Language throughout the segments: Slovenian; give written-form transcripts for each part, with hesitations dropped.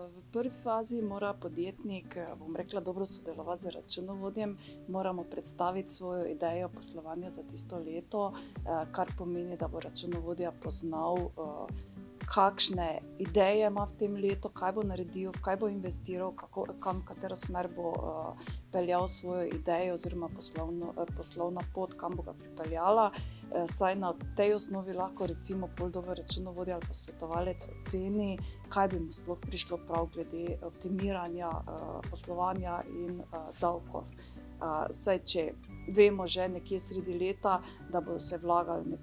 V prvi fazi mora podjetnik, bom rekla, dobro sodelovati z računovodjem, moramo predstaviti svojo idejo poslovanja za tisto leto, kar pomeni, da bo računovodja poznal, kakšne ideje ima v tem letu, kaj bo naredil, v kaj bo investiral, katero smer bo peljal svojo idejo oziroma poslovna pot, kam bo ga pripeljala. Saj na tej osnovi lahko recimo pol dober računovodja ali pa svetovalec oceni, kaj bi mu sploh prišlo prav glede optimiranja poslovanja in davkov. Saj če vemo že nekje sredi leta, da bo se vlagali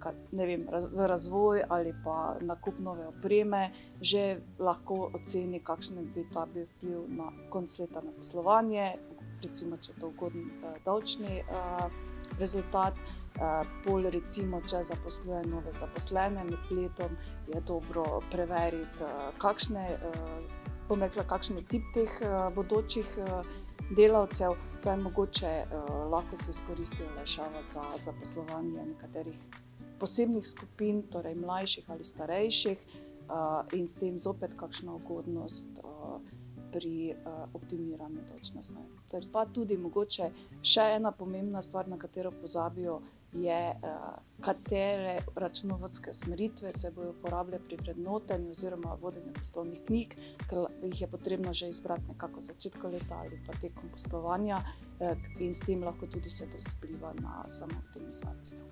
v razvoj ali pa nakup nove opreme, že lahko oceni, kakšen bi ta bil vpliv na konec leta na poslovanje, recimo če je to ugoden davčni rezultat. Pol recimo, če zaposluje nove zaposlene med letom, je dobro preveriti, kakšen je tip teh bodočih delavcev, saj mogoče lahko se izkoristi olajšava za zaposlovanje nekaterih posebnih skupin, torej mlajših ali starejših, in s tem zopet kakšna ugodnost pri optimiranju davčne osnove. Pa tudi mogoče še ena pomembna stvar, na katero pozabijo, je, katere računovodske usmeritve se bodo uporabljale pri vrednotenju oziroma vodenju poslovnih knjig, ker jih je potrebno že izbrati nekako v začetku leta ali pa tekom poslovanja, in s tem lahko tudi se to vpliva na samo optimizacijo.